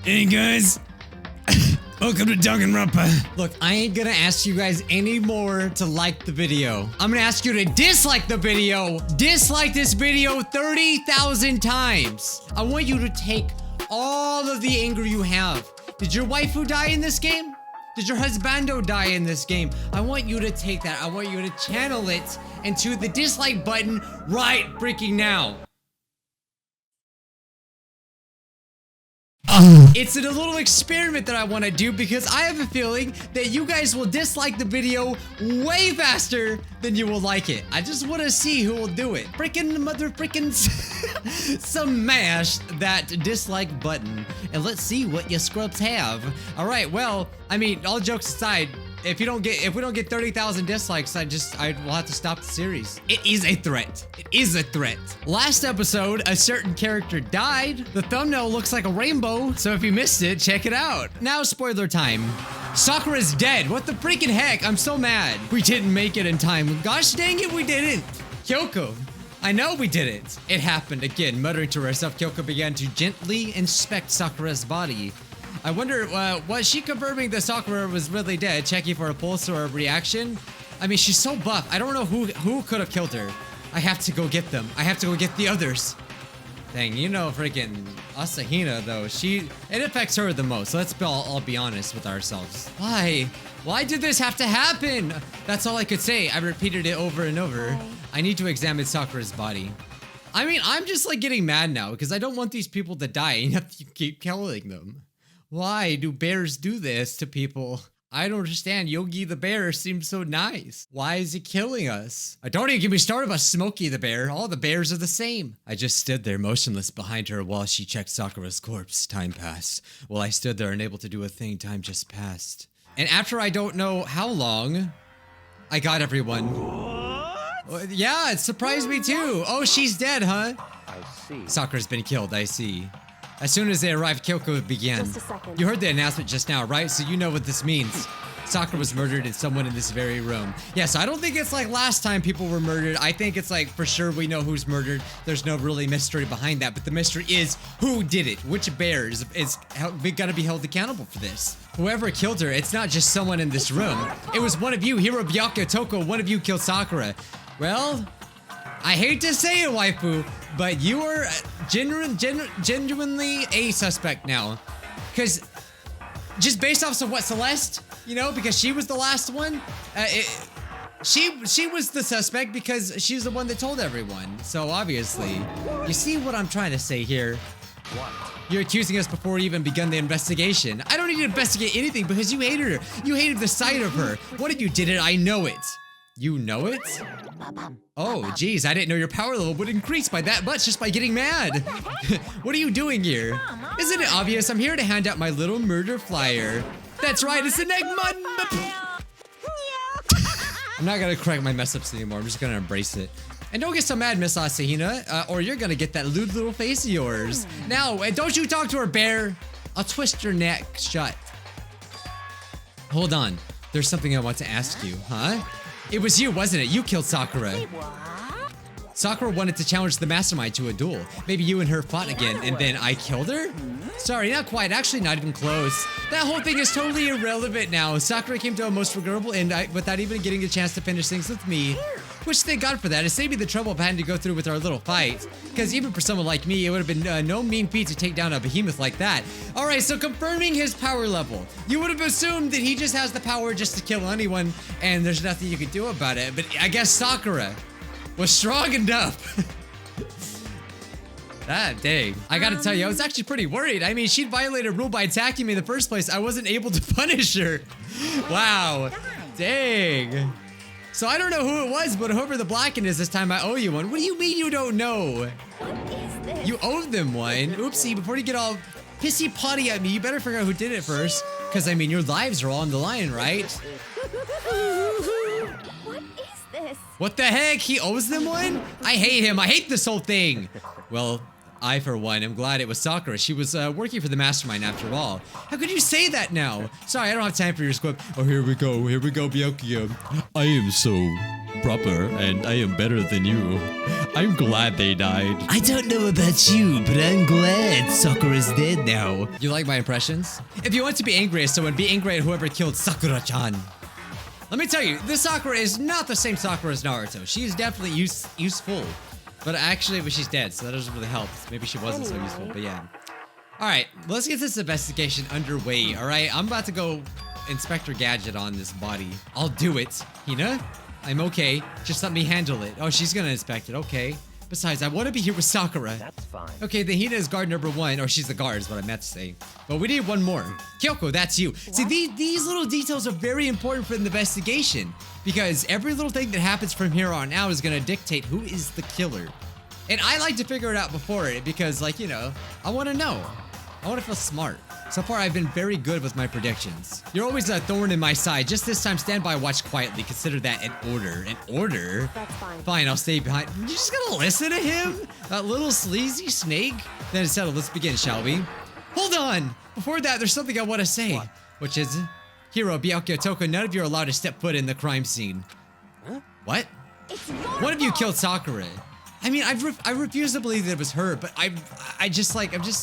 Hey guys, welcome to Danganronpa. Look, I ain't gonna ask you guys anymore to like the video. I'm gonna ask you to dislike the video. Dislike this video 30,000 times. I want you to take all of the anger you have. Did your waifu die in this game? Did your husbando die in this game? I want you to take that. I want you to channel it into the dislike button right freaking now. It's a little experiment that I want to do because I have a feeling that you guys will dislike the video way faster than you will like it. I just want to see who will do it. Freaking mother freaking smash that dislike button and let's see what you scrubs have. All right, well, I mean, all jokes aside, if we don't get 30,000 dislikes, I will have to stop the series. It is a threat. It is a threat. Last episode, a certain character died. The thumbnail looks like a rainbow, so if you missed it, check it out. Now, spoiler time. Sakura's dead. What the freaking heck? I'm so mad. We didn't make it in time. Gosh dang it, we didn't. Kyoko. I know we didn't. It happened again. Muttering to herself, Kyoko began to gently inspect Sakura's body. I wonder, was she confirming that Sakura was really dead, checking for a pulse or a reaction? I mean, she's so buff. I don't know who could have killed her. I have to go get them. I have to go get the others. Dang, you know, freaking Asahina, though, it affects her the most. So let's all be honest with ourselves. Why? Why did this have to happen? That's all I could say. I repeated it over and over. I need to examine Sakura's body. I mean, I'm just like getting mad now because I don't want these people to die and you have to keep killing them. Why do bears do this to people? I don't understand. Yogi the bear seems so nice. Why is he killing us? Don't even get me started about Smokey the bear. All the bears are the same. I just stood there motionless behind her while she checked Sakura's corpse. Time passed. While I stood there unable to do a thing, time just passed. And after I don't know how long, I got everyone. What? Yeah, it surprised me too. Oh, she's dead, huh? I see. Sakura's been killed, I see. As soon as they arrived, Kyoko began. Just a second. You heard the announcement just now, right? So you know what this means. Sakura was murdered and someone in this very room. Yeah, so I don't think it's like last time people were murdered. I think it's like for sure we know who's murdered. There's no really mystery behind that, but the mystery is who did it? Which bear is gotta be held accountable for this? Whoever killed her, it's not just someone in this room. It was one of you, Hirobyaka Toko, one of you killed Sakura. Well, I hate to say it, waifu, but you are genuinely a suspect now. Because just based off of what Celeste, you know, because she was the last one, she was the suspect because she's the one that told everyone. So obviously, you see what I'm trying to say here? What? You're accusing us before we even begun the investigation. I don't need to investigate anything because you hated her. You hated the sight of her. What if you did it? I know it. You know it? Oh, geez, I didn't know your power level would increase by that much just by getting mad. What are you doing here? Isn't it obvious? I'm here to hand out my little murder flyer. That's right, it's an egg mud. I'm not gonna correct my mess ups anymore. I'm just gonna embrace it. And don't get so mad, Miss Asahina, or you're gonna get that lewd little face of yours. Now, don't you talk to her, bear. I'll twist your neck shut. Hold on, there's something I want to ask you, huh? It was you, wasn't it? You killed Sakura. Sakura wanted to challenge the mastermind to a duel. Maybe you and her fought again, and then I killed her? Sorry, not quite. Actually, not even close. That whole thing is totally irrelevant now. Sakura came to a most regrettable end without even getting a chance to finish things with me. Which, thank God for that. It saved me the trouble of having to go through with our little fight. Because even for someone like me, it would have been no mean feat to take down a behemoth like that. Alright, so confirming his power level. You would have assumed that he just has the power just to kill anyone, and there's nothing you can do about it. But I guess Sakura was strong enough. Ah, dang. I gotta tell you, I was actually pretty worried. I mean, she'd violated a rule by attacking me in the first place. I wasn't able to punish her. Wow. Dang. So I don't know who it was, but whoever the Blacken is this time, I owe you one. What do you mean you don't know? What is this? You owe them one. Oopsie, before you get all pissy potty at me, you better figure out who did it first. Because, I mean, your lives are all on the line, right? What is this? What the heck? He owes them one? I hate him. I hate this whole thing. Well, I, for one, am glad it was Sakura. She was working for the mastermind after all. How could you say that now? Sorry, I don't have time for your squib. Oh, here we go, Byakuya. I am so proper, and I am better than you. I'm glad they died. I don't know about you, but I'm glad Sakura's dead now. You like my impressions? If you want to be angry at someone, be angry at whoever killed Sakura-chan. Let me tell you, this Sakura is not the same Sakura as Naruto. She is definitely useful. But actually, she's dead, so that doesn't really help. Maybe she wasn't so useful, but yeah. Alright, let's get this investigation underway, alright? I'm about to go Inspector Gadget on this body. I'll do it. Hina? I'm okay. Just let me handle it. Oh, she's gonna inspect it. Okay. Besides, I want to be here with Sakura. That's fine. Okay, the Hina is guard number 1. Or she's the guard is what I meant to say. But we need one more. Kyoko, that's you. What? See, these little details are very important for the investigation. Because every little thing that happens from here on out is going to dictate who is the killer. And I like to figure it out before it because, like, you know, I want to know. I want to feel smart. So far, I've been very good with my predictions. You're always a thorn in my side. Just this time, stand by, watch quietly. Consider that an order. An order? That's fine. Fine, I'll stay behind. You're just gonna listen to him? That little sleazy snake? Then it's settled. Let's begin, shall we? Hold on! Before that, there's something I want to say. What? Which is, Hiro, Byakuya, Toko, none of you are allowed to step foot in the crime scene. Huh? What? It's your One of you fault. killed Sakura. I mean, I refuse to believe that it was her, but I'm just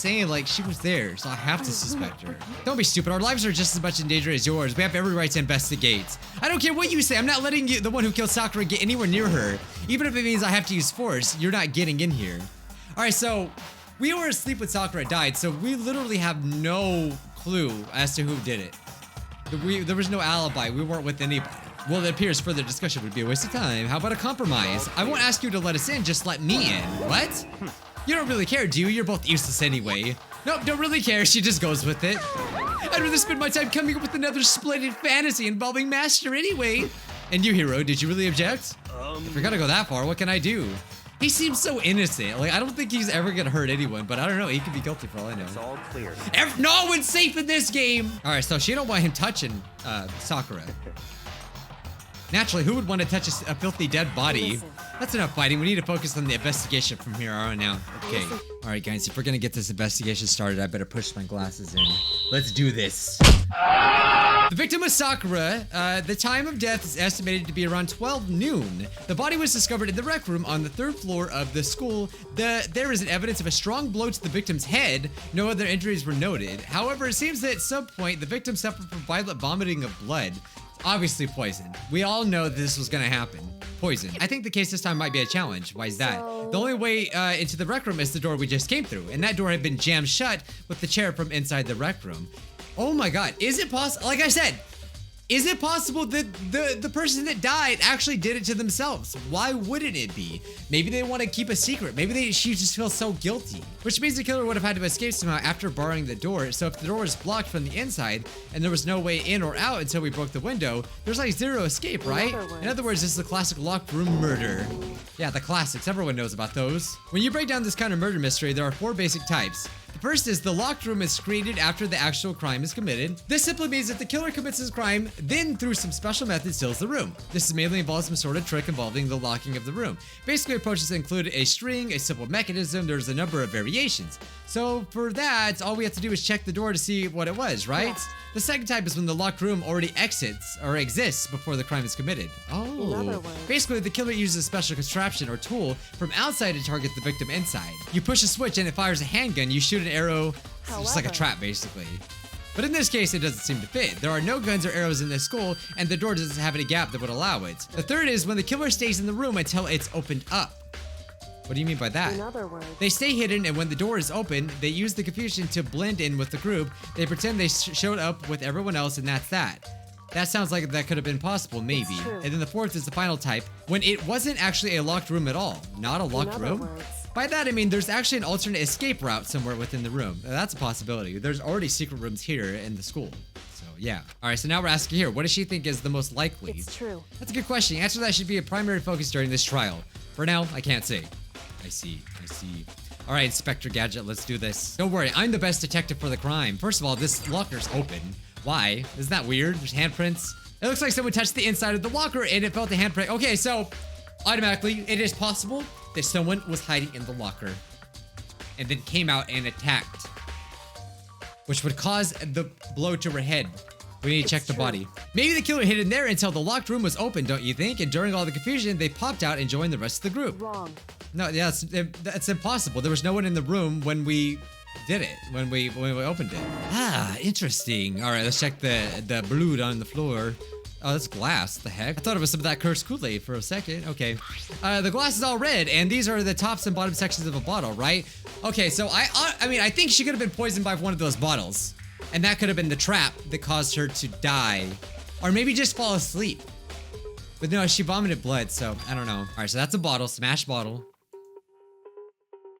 saying, like, she was there, so I have to suspect her. Don't be stupid. Our lives are just as much in danger as yours. We have every right to investigate. I don't care what you say. I'm not letting you, the one who killed Sakura, get anywhere near her. Even if it means I have to use force, you're not getting in here. All right, so we were asleep when Sakura died, so we literally have no clue as to who did it. There was no alibi. We weren't with anybody. Well, it appears further discussion would be a waste of time. How about a compromise? I won't ask you to let us in, just let me in. What? You don't really care, do you? You're both useless anyway. Nope, don't really care. She just goes with it. I'd rather spend my time coming up with another splendid fantasy involving Master anyway. And you, Hiro, did you really object? If you're gonna go that far, what can I do? He seems so innocent. Like, I don't think he's ever gonna hurt anyone, but I don't know. He could be guilty for all I know. It's all clear. No one's safe in this game. All right, so she don't want him touching Sakura. Naturally, who would want to touch a filthy dead body? Listen. That's enough fighting. We need to focus on the investigation from here on out. Okay. All right, guys, if we're gonna get this investigation started, I better push my glasses in. Let's do this. The victim was Sakura. The time of death is estimated to be around 12 noon. The body was discovered in the rec room on the 3rd floor of the school. There is an evidence of a strong blow to the victim's head. No other injuries were noted. However, it seems that at some point, the victim suffered from violent vomiting of blood. Obviously poisoned. We all know this was gonna happen. Poison. I think the case this time might be a challenge. Why is that? The only way into the rec room is the door we just came through, and that door had been jammed shut with the chair from inside the rec room. Oh my god, is it possible? Like I said, is it possible that the person that died actually did it to themselves? Why wouldn't it be? Maybe they want to keep a secret. Maybe she just feels so guilty. Which means the killer would have had to escape somehow after barring the door. So if the door was blocked from the inside and there was no way in or out until we broke the window, there's like zero escape, right? In other words, this is the classic locked room murder. Yeah, the classics. Everyone knows about those. When you break down this kind of murder mystery, there are 4 basic types. The first is the locked room is created after the actual crime is committed. This simply means that the killer commits his crime, then through some special method steals the room. This mainly involves some sort of trick involving the locking of the room. Basically, approaches include a string, a simple mechanism. There's a number of variations. So for that, all we have to do is check the door to see what it was, right? Yes. The second type is when the locked room already exits or exists before the crime is committed. In other Oh. words- Basically, the killer uses a special contraption or tool from outside to target the victim inside. You push a switch and it fires a handgun. You shoot an arrow, it's just like a However- trap, basically. But in this case, it doesn't seem to fit. There are no guns or arrows in this school, and the door doesn't have any gap that would allow it. The third is when the killer stays in the room until it's opened up. What do you mean by that? In other words, They stay hidden, and when the door is open, they use the confusion to blend in with the group. They pretend they showed up with everyone else, and that's that. That sounds like that could have been possible, maybe. true. And then the fourth is the final type, when it wasn't actually a locked room at all. Not a locked other room? words- By that, I mean there's actually an alternate escape route somewhere within the room. That's a possibility. There's already secret rooms here in the school. So, yeah. All right, so now we're asking here, what does she think is the most likely? it's true. That's a good question. The answer to that should be a primary focus during this trial. For now, I can't say. I see. All right, Inspector Gadget, let's do this. Don't worry, I'm the best detective for the crime. First of all, this locker's open. Why? Isn't that weird? There's handprints. It looks like someone touched the inside of the locker and it felt the handprint. Okay, so automatically, it is possible that someone was hiding in the locker and then came out and attacked, which would cause the blow to her head. We need to check It's the true. body. Maybe the killer hid in there until the locked room was open, don't you think? And during all the confusion, they popped out and joined the rest of the group. Wrong. No, yeah, that's impossible. There was no one in the room when we did it, when we opened it. Ah, interesting. All right, let's check the blood on the floor. Oh, that's glass. The heck? I thought it was some of that cursed Kool-Aid for a second. Okay. The glass is all red, and these are the tops and bottom sections of a bottle, right? Okay, so I mean, I think she could have been poisoned by one of those bottles. And that could have been the trap that caused her to die. Or maybe just fall asleep. But no, she vomited blood, so I don't know. All right, so that's a bottle, smashed bottle.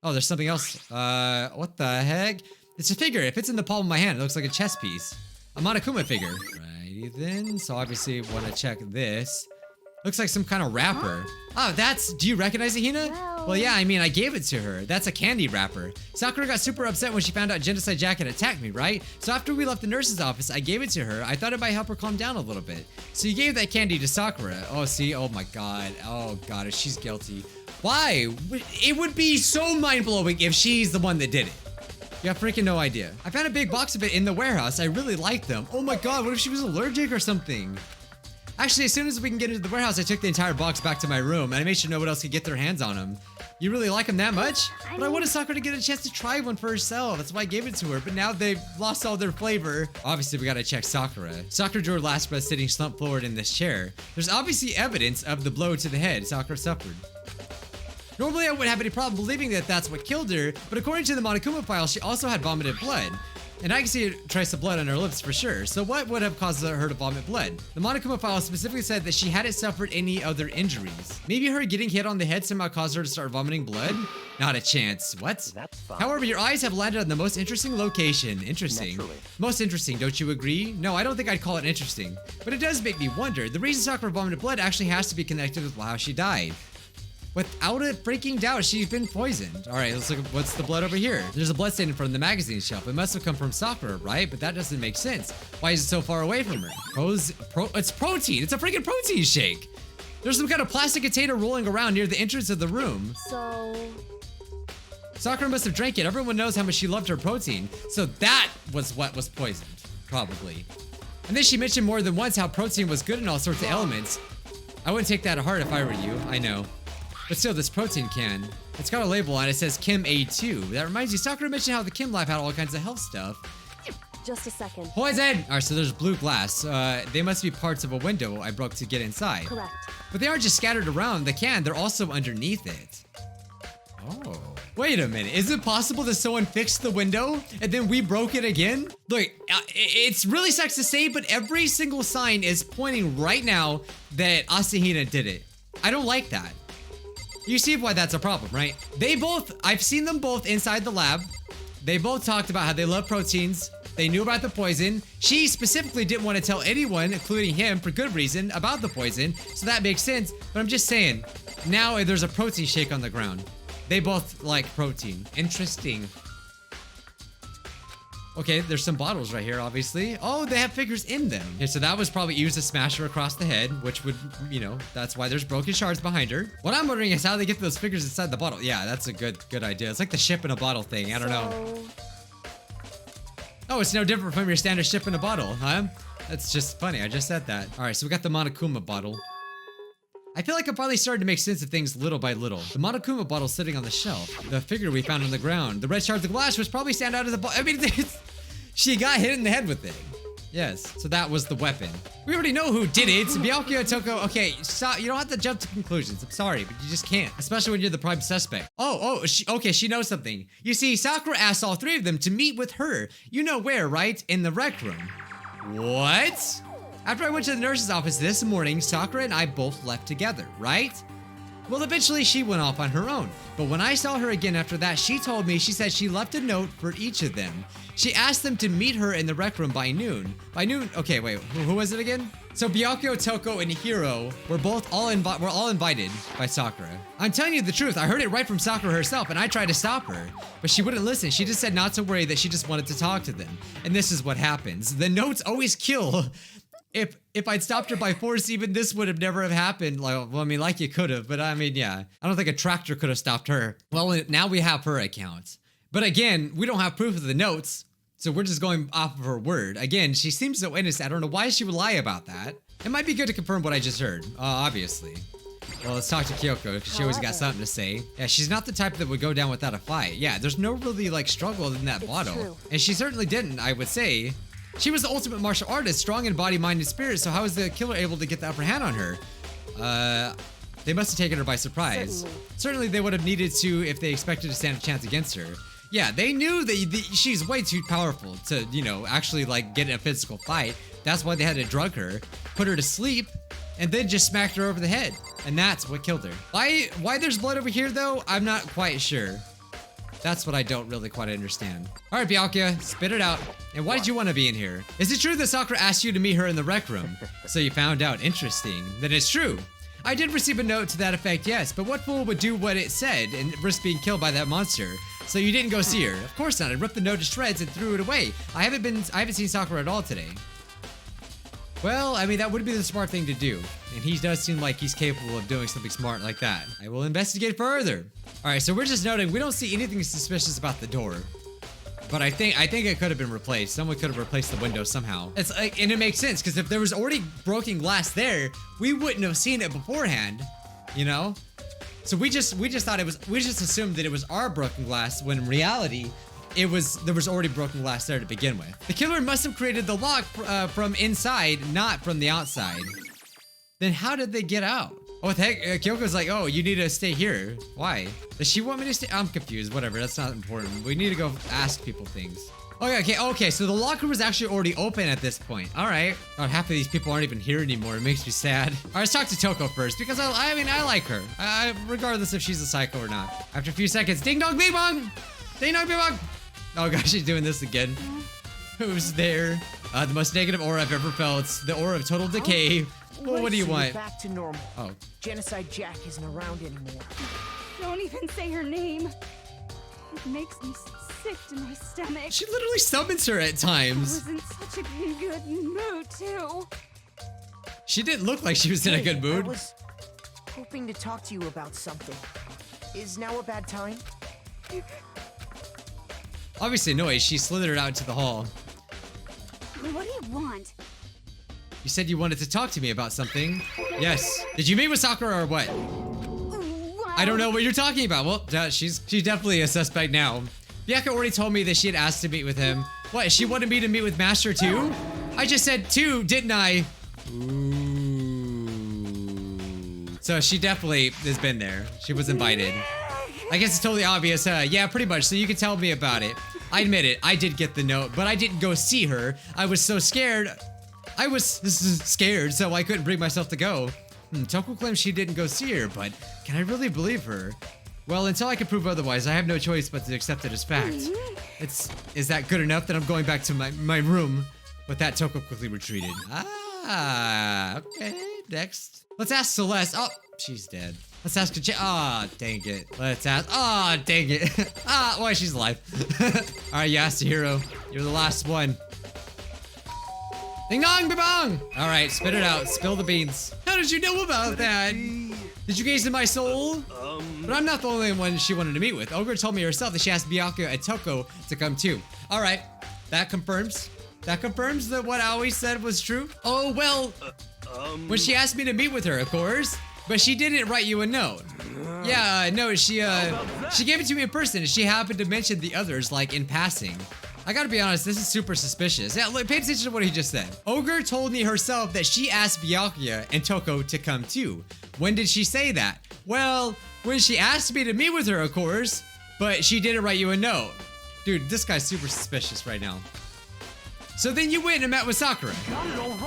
Oh, there's something else. What the heck? It's a figure. It fits in the palm of my hand. It looks like a chess piece. A Monokuma figure. Righty then. So obviously want to check this. Looks like some kind of wrapper. Oh, do you recognize it, Hina? Well, yeah, I mean, I gave it to her. That's a candy wrapper. Sakura got super upset when she found out Genocide Jack had attacked me, right? So after we left the nurse's office, I gave it to her. I thought it might help her calm down a little bit. So you gave that candy to Sakura. Oh, see? Oh my god. Oh god, she's guilty. Why? It would be so mind-blowing if she's the one that did it. You have freaking no idea. I found a big box of it in the warehouse. I really like them. Oh my god, what if she was allergic or something? Actually, as soon as we can get into the warehouse, I took the entire box back to my room, and I made sure no one else could get their hands on them. You really like them that much? But I wanted Sakura to get a chance to try one for herself. That's why I gave it to her, but now they've lost all their flavor. Obviously, we gotta check Sakura. Sakura drew her last breath sitting slumped forward in this chair. There's obviously evidence of the blow to the head Sakura suffered. Normally, I wouldn't have any problem believing that that's what killed her, but according to the Monokuma file, she also had vomited blood. And I can see a trace of blood on her lips for sure. So what would have caused her to vomit blood? The Monokuma file specifically said that she hadn't suffered any other injuries. Maybe her getting hit on the head somehow caused her to start vomiting blood? Not a chance. What? That's fine. However, your eyes have landed on the most interesting location. Interesting. Naturally. Most interesting, don't you agree? No, I don't think I'd call it interesting. But it does make me wonder. The reason Sakura vomited blood actually has to be connected with how she died. Without a freaking doubt, she's been poisoned. All right, let's look at what's the blood over here. There's a blood stain in front of the magazine shelf. It must have come from Sakura, right? But that doesn't make sense. Why is it so far away from her? It's protein. It's a freaking protein shake. There's some kind of plastic container rolling around near the entrance of the room. So, Sakura must have drank it. Everyone knows how much she loved her protein. So that was what was poisoned, probably. And then she mentioned more than once how protein was good in all sorts of elements. I wouldn't take that to heart if I were you. I know. But still, this protein can. It's got a label on it. It says Kim A2. That reminds you, Sakura mentioned how the Kim Lab had all kinds of health stuff. just a second. Poison! Alright, so there's blue glass. They must be parts of a window I broke to get inside. Correct. But they aren't just scattered around the can, they're also underneath it. Oh. Wait a minute, is it possible that someone fixed the window and then we broke it again? Look, it's really sucks to say, but every single sign is pointing right now that Asahina did it. I don't like that. You see why that's a problem, right? I've seen them both inside the lab. They both talked about how they love proteins. They knew about the poison. She specifically didn't want to tell anyone, including him, for good reason, about the poison. So that makes sense. But I'm just saying, now there's a protein shake on the ground. They both like protein. Interesting. Okay, there's some bottles right here, obviously. Oh, they have figures in them. Okay, so that was probably used to smash her across the head, which would, you know, that's why there's broken shards behind her. What I'm wondering is how they get those figures inside the bottle. Yeah, that's a good idea. It's like the ship in a bottle thing. I don't know. Oh, it's no different from your standard ship in a bottle, huh? That's just funny. I just said that. All right, so we got the Monokuma bottle. I feel like I'm finally starting to make sense of things little by little. The Monokuma bottle sitting on the shelf. The figure we found on the ground. The red shards of glass which probably stand out as a bottle. I mean, she got hit in the head with it. Yes, so that was the weapon. We already know who did it. Byakuya Toko. Okay, stop. You don't have to jump to conclusions. I'm sorry, but you just can't. Especially when you're the prime suspect. Okay, she knows something. You see, Sakura asked all three of them to meet with her. You know where, right? In the rec room. What? After I went to the nurse's office this morning, Sakura and I both left together, right? Well, eventually she went off on her own. But when I saw her again after that, she told me, she said she left a note for each of them. She asked them to meet her in the rec room by noon. By noon? Okay, wait, who was it again? So Byakuya, Toko, and Hiro were all invited by Sakura. I'm telling you the truth, I heard it right from Sakura herself, and I tried to stop her. But she wouldn't listen. She just said not to worry, that she just wanted to talk to them. And this is what happens. The notes always kill. If I'd stopped her by force, even this would have never have happened. Well, I mean, like you could have, but I mean, yeah. I don't think a tractor could have stopped her. Well, now we have her account. But again, we don't have proof of the notes. So we're just going off of her word. Again, she seems so innocent. I don't know why she would lie about that. It might be good to confirm what I just heard, obviously. Well, let's talk to Kyoko, because she always got something to say. Yeah, she's not the type that would go down without a fight. Yeah, there's no really, like, struggle in that bottle. True. And she certainly didn't, I would say. She was the ultimate martial artist, strong in body, mind, and spirit, so how was the killer able to get the upper hand on her? They must have taken her by surprise. Certainly they would have needed to if they expected to stand a chance against her. Yeah, they knew that she's way too powerful to, you know, actually, like, get in a physical fight. That's why they had to drug her, put her to sleep, and then just smacked her over the head. And that's what killed her. Why there's blood over here, though? I'm not quite sure. That's what I don't really quite understand. All right, Byakuya, spit it out. And why did you want to be in here? Is it true that Sakura asked you to meet her in the rec room? So you found out. Interesting. Then it's true. I did receive a note to that effect, yes, but what fool would do what it said and risk being killed by that monster? So you didn't go see her? Of course not. I ripped the note to shreds and threw it away. I haven't seen Sakura at all today. Well, I mean, that would be the smart thing to do. And he does seem like he's capable of doing something smart like that. I will investigate further. All right, so we're just noting we don't see anything suspicious about the door. But I think it could have been replaced. Someone could have replaced the window somehow. It's like, and it makes sense because if there was already broken glass there, we wouldn't have seen it beforehand, you know? So we just thought it was, we just assumed that it was our broken glass when in reality, there was already broken glass there to begin with. The killer must have created the lock from inside, not from the outside. Then how did they get out? Oh, what the heck? Kyoko's like, oh, you need to stay here. Why? Does she want me to stay? I'm confused. Whatever, that's not important. We need to go ask people things. Okay, so the locker was actually already open at this point. All right. Oh, half of these people aren't even here anymore. It makes me sad. All right, let's talk to Toko first because I mean, I like her. Regardless if she's a psycho or not. After a few seconds, ding dong bing bong! Ding dong bing bong! Oh gosh, she's doing this again. Who's there? The most negative aura I've ever felt. The aura of total decay. Well, what do you want? Back to normal. Oh. Genocide Jack isn't around anymore. Don't even say her name. It makes me sick to my stomach. She literally summons her at I times. was in such a good mood, too. She didn't look like she was in a good mood. I was hoping to talk to you about something. Is now a bad time? Obviously, no, she slithered out into the hall. What do you want? You said you wanted to talk to me about something. Yes. Did you meet with Sakura or what? I don't know what you're talking about. Well, she's definitely a suspect now. Byakuya already told me that she had asked to meet with him. What, she wanted me to meet with Master too? I just said two, didn't I? Ooh. So she definitely has been there. She was invited. I guess it's totally obvious, huh? Yeah, pretty much. So you can tell me about it. I admit it. I did get the note, but I didn't go see her. I was so scared. I was scared, so I couldn't bring myself to go. Toko claims she didn't go see her, but can I really believe her? Well, until I can prove otherwise, I have no choice but to accept it as fact. Is that good enough that I'm going back to my room? With that, Toko quickly retreated. Okay, next. Let's ask Celeste. Oh, she's dead. Let's ask dang it. Let's ask, dang it. Why she's alive. All right, Yasuhiro, you're the last one. Ding dong, bong! All right, spit it out. Spill the beans. How did you know about that? Did you gaze in my soul? But I'm not the only one she wanted to meet with. Ogre told me herself that she asked Byakuya and Toko to come too. All right, that confirms. That confirms that what I always said was true. Oh, well, when she asked me to meet with her, of course, but she didn't write you a note. Yeah, no, she gave it to me in person. She happened to mention the others, like, in passing. I gotta be honest, this is super suspicious. Yeah, look, pay attention to what he just said. Ogre told me herself that she asked Byakuya and Toko to come too. When did she say that? Well, when she asked me to meet with her, of course, but she didn't write you a note. Dude, this guy's super suspicious right now. So then you went and met with Sakura.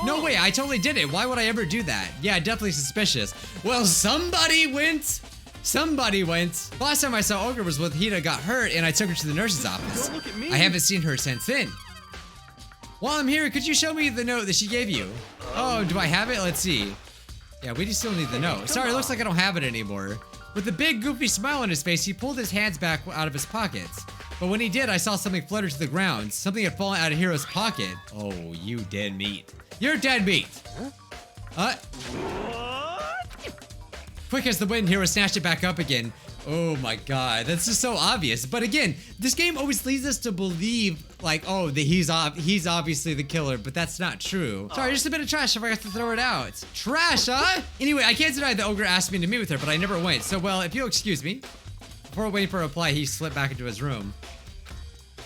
No way, I totally did it. Why would I ever do that? Yeah, definitely suspicious. Well, somebody went. Somebody went. Last time I saw Ogre was when Hida got hurt and I took her to the nurse's office. I haven't seen her since then. While I'm here, could you show me the note that she gave you? Oh, do I have it? Let's see. Yeah, we just still need the note. Sorry, it looks like I don't have it anymore. With a big goofy smile on his face, he pulled his hands back out of his pockets. But when he did, I saw something flutter to the ground. Something had fallen out of Hiro's pocket. Oh, you dead meat. You're dead meat. Quick as the wind, Hiro snatched it back up again. Oh my god, that's just so obvious. But again, this game always leads us to believe, like, oh, that he's obviously the killer, but that's not true. Sorry, just a bit of trash. I forgot to throw it out. Trash, huh? Anyway, I can't deny the ogre asked me to meet with her, but I never went. So, well, if you'll excuse me. Before waiting for a reply, he slipped back into his room.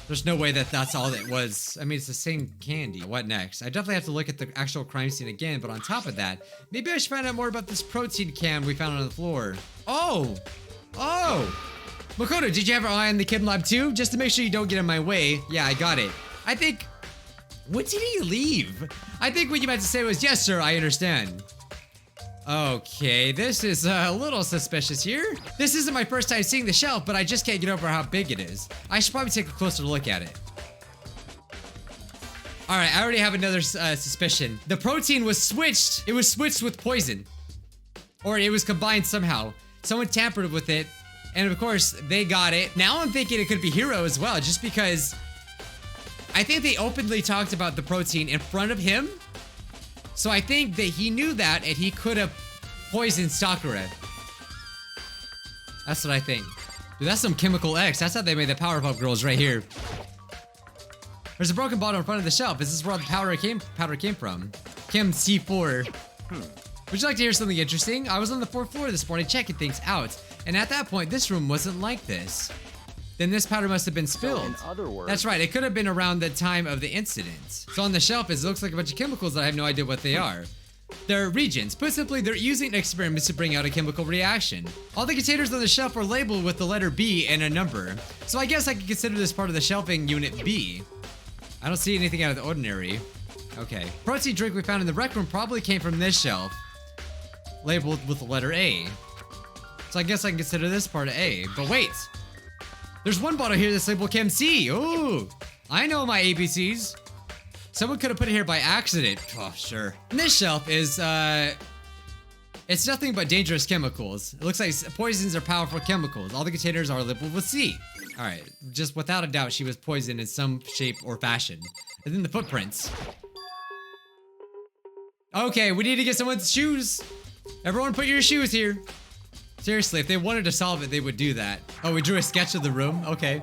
There's no way that that's all it was. I mean, it's the same candy. What next? I definitely have to look at the actual crime scene again, but on top of that, maybe I should find out more about this protein can we found on the floor. Oh! Oh! Makoto, did you have your eye on the Kim lab too? Just to make sure you don't get in my way. Yeah, I got it. I think... When did he leave? I think what you meant to say was, yes, sir, I understand. Okay, this is a little suspicious here. This isn't my first time seeing the shelf, but I just can't get over how big it is. I should probably take a closer look at it. Alright, I already have another suspicion. The protein was switched. It was switched with poison. Or it was combined somehow. Someone tampered with it. And of course, they got it. Now I'm thinking it could be Hiro as well, just because I think they openly talked about the protein in front of him. So I think that he knew that and he could have poisoned Sakura. That's what I think. Dude, that's some Chemical X. That's how they made the Powerpuff Girls right here. There's a broken bottle in front of the shelf. Is this where the powder came from? Chem C4. Would you like to hear something interesting? I was on the 4th floor this morning checking things out. And at that point, this room wasn't like this. Then this powder must have been spilled. So in other words, that's right, it could have been around the time of the incident. So on the shelf, it looks like a bunch of chemicals that I have no idea what they are. They're reagents. Put simply, they're using experiments to bring out a chemical reaction. All the containers on the shelf are labeled with the letter B and a number. So I guess I could consider this part of the shelving unit B. I don't see anything out of the ordinary. Okay. Protein drink we found in the rec room probably came from this shelf, labeled with the letter A. So I guess I can consider this part of A. But wait! There's one bottle here that's labeled Chem C. Ooh, I know my ABCs. Someone could have put it here by accident. Oh, sure. And this shelf is, it's nothing but dangerous chemicals. It looks like poisons are powerful chemicals. All the containers are labeled with C. All right, just without a doubt, she was poisoned in some shape or fashion. And then the footprints. Okay, we need to get someone's shoes. Everyone put your shoes here. Seriously, if they wanted to solve it, they would do that. Oh, we drew a sketch of the room? Okay.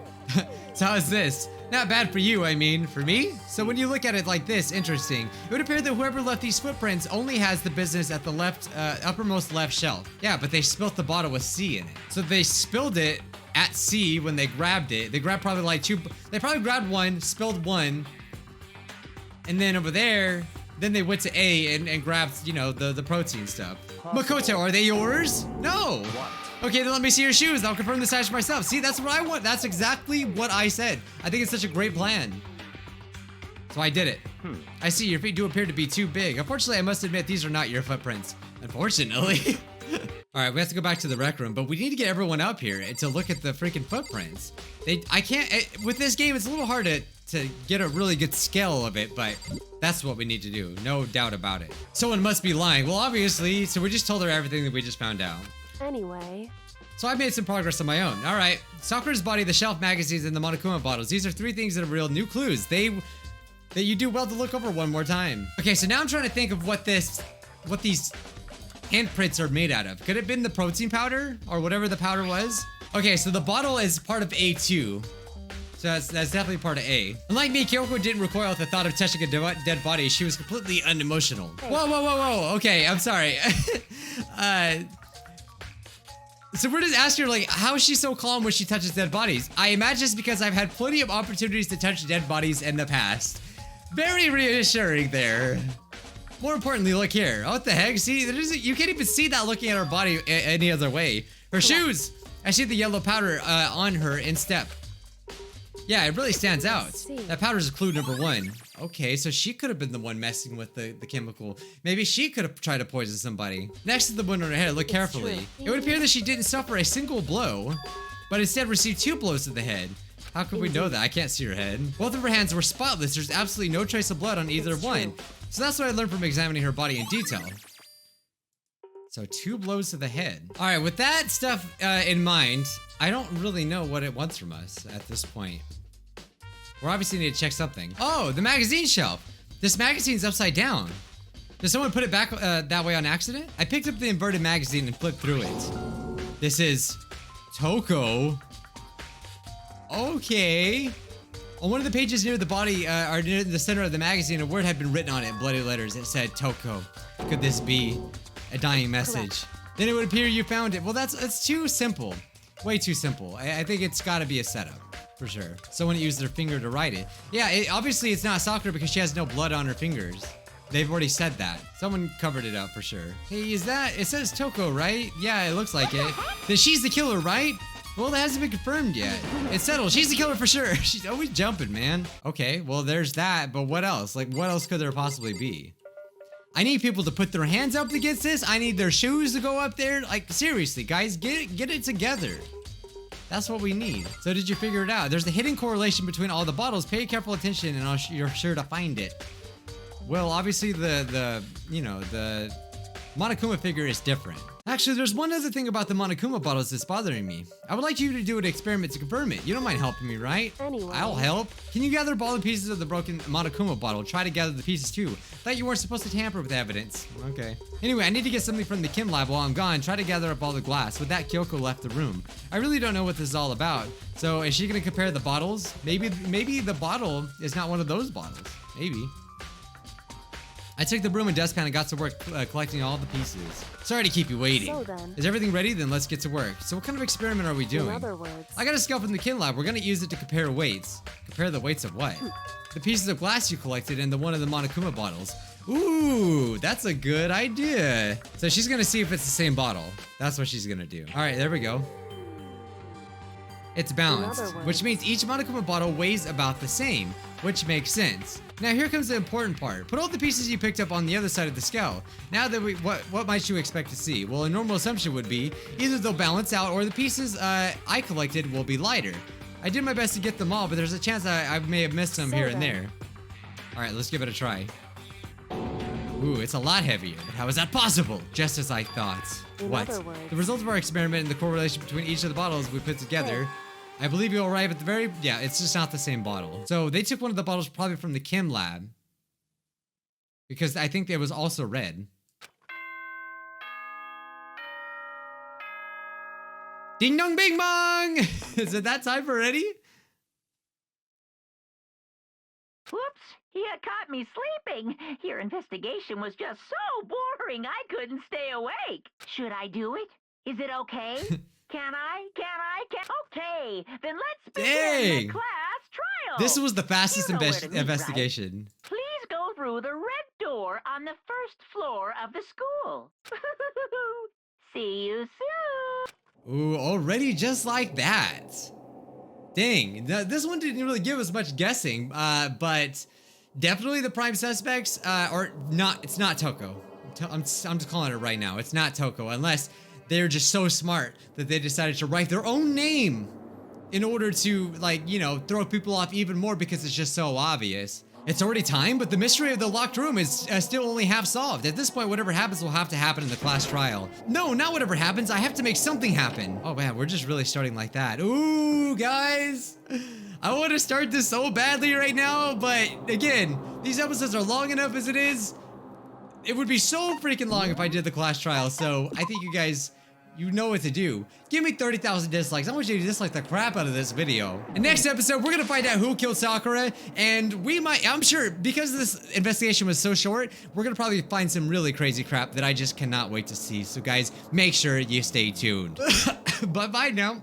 So how is this? Not bad for you, I mean. For me? So when you look at it like this, interesting. It would appear that whoever left these footprints only has the business at the left, uppermost left shelf. Yeah, but they spilt the bottle with C in it. So they spilled it at C when they grabbed it. They grabbed probably like two, they probably grabbed one, spilled one, and then over there, then they went to A and grabbed, you know, the protein stuff. Makoto, are they yours? No. Okay, then let me see your shoes. I'll confirm the size myself. See, that's what I want. That's exactly what I said. I think it's such a great plan. So I did it. I see your feet do appear to be too big. Unfortunately, I must admit these are not your footprints. Unfortunately. All right, we have to go back to the rec room, but we need to get everyone up here to look at the freaking footprints. I can't, with this game, it's a little hard to get a really good scale of it, but that's what we need to do. No doubt about it. Someone must be lying. Well, obviously, so we just told her everything that we just found out. Anyway. So I've made some progress on my own. All right, Sakura's body, the shelf magazines, and the Monokuma bottles. These are 3 things that are real new clues. That you do well to look over one more time. Okay, so now I'm trying to think of what these handprints are made out of. Could it have been the protein powder or whatever the powder was? Okay, so the bottle is part of A2. So that's definitely part of A. Unlike me, Kyoko didn't recoil at the thought of touching a dead body. She was completely unemotional. Whoa, whoa, whoa, whoa. Okay, I'm sorry. So we're just asking her, like, how is she so calm when she touches dead bodies? I imagine it's because I've had plenty of opportunities to touch dead bodies in the past. Very reassuring there. More importantly, look here. Oh, what the heck? See, you can't even see that looking at her body any other way. Her shoes! I see the yellow powder on her in step. Yeah, it really stands out. That powder's clue number 1. Okay, so she could have been the one messing with the chemical. Maybe she could have tried to poison somebody. Next to the wound on her head, look carefully. It would appear that she didn't suffer a single blow, but instead received 2 blows to the head. How could we know that? I can't see her head. Both of her hands were spotless. There's absolutely no trace of blood on either one. So that's what I learned from examining her body in detail. So 2 blows to the head. All right, with that stuff in mind, I don't really know what it wants from us at this point. We're obviously need to check something. Oh, the magazine shelf. This magazine's upside down. Did someone put it back that way on accident? I picked up the inverted magazine and flipped through it. This is Toko? Okay. On one of the pages near the body, or near the center of the magazine, a word had been written on it in bloody letters. It said Toko. Could this be a dying message? Then it would appear you found it. Well, that's too simple. Way too simple. I think it's gotta be a setup. For sure. Someone used their finger to write it. Yeah, obviously it's not Sakura because she has no blood on her fingers. They've already said that. Someone covered it up for sure. Hey, is that... It says Toko, right? Yeah, it looks like it. Then she's the killer, right? Well, that hasn't been confirmed yet. It's settled. She's the killer for sure. She's always jumping, man. Okay, well, there's that. But what else? Like, what else could there possibly be? I need people to put their hands up against this. I need their shoes to go up there. Like, seriously, guys, get it together. That's what we need. So did you figure it out? There's a hidden correlation between all the bottles. Pay careful attention and you're sure to find it. Well, obviously the Monokuma figure is different. Actually, there's one other thing about the Monokuma bottles that's bothering me. I would like you to do an experiment to confirm it. You don't mind helping me, right? Anyway. I'll help. Can you gather up all the pieces of the broken Monokuma bottle? Try to gather the pieces too. Thought you weren't supposed to tamper with evidence. Okay. Anyway, I need to get something from the chem lab while I'm gone. Try to gather up all the glass. With that, Kyoko left the room. I really don't know what this is all about. So is she gonna compare the bottles? Maybe the bottle is not one of those bottles. Maybe. I took the broom and dustpan and got to work collecting all the pieces. Sorry to keep you waiting. So then. Is everything ready? Then let's get to work. So what kind of experiment are we doing? In other words. I got a scale from the chem lab. We're gonna use it to compare weights. Compare the weights of what? The pieces of glass you collected and the one of the Monokuma bottles. Ooh, that's a good idea. So she's gonna see if it's the same bottle. That's what she's gonna do. All right, there we go. It's balanced, which means each Monokuma bottle weighs about the same, which makes sense. Now here comes the important part. Put all the pieces you picked up on the other side of the scale. Now that what might you expect to see? Well, a normal assumption would be either they'll balance out or the pieces I collected will be lighter. I did my best to get them all, but there's a chance I may have missed some here and there. All right, let's give it a try. Ooh, it's a lot heavier. How is that possible? Just as I thought. What? The result of our experiment and the correlation between each of the bottles we put together. I believe you'll arrive at the very... Yeah, it's just not the same bottle. So they took one of the bottles probably from the chem lab. Because I think it was also red. Ding dong bing bong! Is it that time already? Whoops! You caught me sleeping. Your investigation was just so boring I couldn't stay awake. Should I do it? Is it okay? Can I? Okay, then let's begin the class trial. This was the fastest You know where to meet, investigation. right? Please go through the red door on the first floor of the school. See you soon. Ooh, already just like that. Dang, this one didn't really give us much guessing, but definitely the prime suspects, or not, it's not Toko. I'm just calling it right now. It's not Toko, unless they're just so smart that they decided to write their own name in order to, like, you know, throw people off even more because it's just so obvious. It's already time, but the mystery of the locked room is still only half solved. At this point, whatever happens will have to happen in the class trial. No, not whatever happens. I have to make something happen. Oh man, we're just really starting like that. Ooh, guys. I want to start this so badly right now, but again, these episodes are long enough as it is. It would be so freaking long if I did the class trial, so I think you guys, you know what to do. Give me 30,000 dislikes. I want you to dislike the crap out of this video. And next episode, we're gonna find out who killed Sakura, and we might, I'm sure, because this investigation was so short, we're gonna probably find some really crazy crap that I just cannot wait to see. So guys, make sure you stay tuned. Bye-bye now.